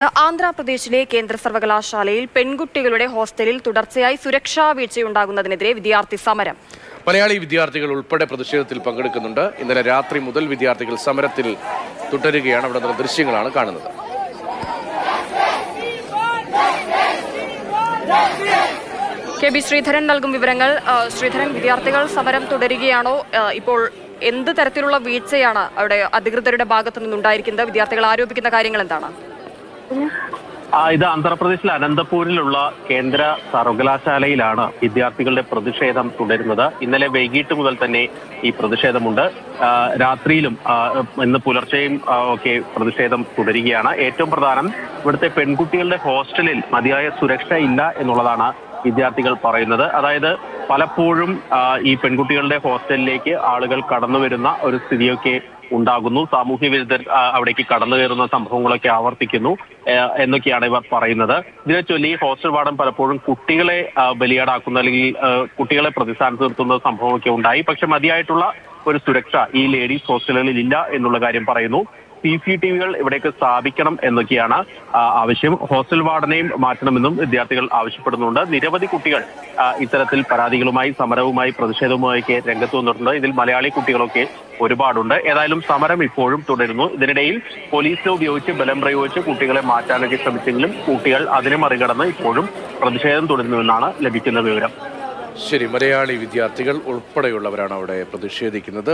ആന്ധ്രാപ്രദേശിലെ കേന്ദ്ര സർവകലാശാലയിൽ പെൺകുട്ടികളുടെ ഹോസ്റ്റലിൽ തുടർച്ചയായി സുരക്ഷാ വീഴ്ചയുണ്ടാകുന്നതിനെതിരെ വിദ്യാർത്ഥി സമരം. മലയാളി വിദ്യാർത്ഥികൾ ഉൾപ്പെടെ പ്രതിഷേധത്തിൽ പങ്കെടുക്കുന്നുണ്ട്. ഇന്നലെ രാത്രി മുതൽ വിദ്യാർത്ഥികൾ സമരത്തിൽ തുടരുകയാണ്. അവിടെ നിന്ന് ദൃശ്യങ്ങളാണ് കാണുന്നത്. കെ ബി ശ്രീധരൻ നൽകും വിവരങ്ങൾ. ശ്രീധരൻ, വിദ്യാർത്ഥികൾ സമരം തുടരുകയാണോ? ഇപ്പോൾ എന്ത് തരത്തിലുള്ള വീഴ്ചയാണ് അവിടെ അധികൃതരുടെ ഭാഗത്തു നിന്നുണ്ടായിരിക്കുന്നത്? വിദ്യാർത്ഥികൾ ആരോപിക്കുന്ന കാര്യങ്ങൾ എന്താണ്? ഇത് ആന്ധ്രാപ്രദേശിലെ അനന്തപൂരിലുള്ള കേന്ദ്ര സർവകലാശാലയിലാണ് വിദ്യാർത്ഥികളുടെ പ്രതിഷേധം തുടരുന്നത്. ഇന്നലെ വൈകിട്ട് മുതൽ തന്നെ ഈ പ്രതിഷേധമുണ്ട്. രാത്രിയിലും ഇന്ന് പുലർച്ചെയും ഒക്കെ പ്രതിഷേധം തുടരുകയാണ്. ഏറ്റവും പ്രധാനം ഇവിടുത്തെ പെൺകുട്ടികളുടെ ഹോസ്റ്റലിൽ മതിയായ സുരക്ഷ ഇല്ല എന്നുള്ളതാണ് വിദ്യാർത്ഥികൾ പറയുന്നത്. അതായത് പലപ്പോഴും ഈ പെൺകുട്ടികളുടെ ഹോസ്റ്റലിലേക്ക് ആളുകൾ കടന്നു വരുന്ന ഒരു സ്ഥിതിയൊക്കെ ഉണ്ടാകുന്നു. സാമൂഹ്യ വിരുദ്ധർ അവിടേക്ക് കടന്നു കയറുന്ന സംഭവങ്ങളൊക്കെ ആവർത്തിക്കുന്നു എന്നൊക്കെയാണ് ഇവർ പറയുന്നത്. ഇതിനെ ചൊല്ലി ഹോസ്റ്റൽ വാർഡൻ പലപ്പോഴും കുട്ടികളെ ബലിയാടാക്കുന്ന അല്ലെങ്കിൽ കുട്ടികളെ പ്രതിസ്ഥാനത്ത് നിർത്തുന്ന സംഭവമൊക്കെ ഉണ്ടായി. പക്ഷെ മതിയായിട്ടുള്ള ഒരു സുരക്ഷ ഈ ലേഡീസ് ഹോസ്റ്റലുകളിൽ ഇല്ല എന്നുള്ള കാര്യം പറയുന്നു. CCTVകൾ ഇവിടേക്ക് സ്ഥാപിക്കണം എന്നൊക്കെയാണ് ആവശ്യം. ഹോസ്റ്റൽ വാർഡനെയും മാറ്റണമെന്നും വിദ്യാർത്ഥികൾ ആവശ്യപ്പെടുന്നുണ്ട്. നിരവധി കുട്ടികൾ ഇത്തരത്തിൽ പരാതികളുമായി സമരവുമായി പ്രതിഷേധവുമായൊക്കെ രംഗത്ത് വന്നിട്ടുണ്ട്. ഇതിൽ മലയാളി കുട്ടികളൊക്കെ ഒരുപാടുണ്ട്. ഏതായാലും സമരം ഇപ്പോഴും തുടരുന്നു. ഇതിനിടയിൽ പോലീസിനെ ഉപയോഗിച്ച് ബലം പ്രയോഗിച്ച് കുട്ടികളെ മാറ്റാനൊക്കെ ശ്രമിച്ചെങ്കിലും കുട്ടികൾ അതിനെ മറികടന്ന് ഇപ്പോഴും പ്രതിഷേധം തുടരുന്നുവെന്നാണ് ലഭിക്കുന്ന വിവരം. ശരി, മലയാളി വിദ്യാർത്ഥികൾ ഉൾപ്പെടെയുള്ളവരാണ് അവിടെ പ്രതിഷേധിക്കുന്നത്.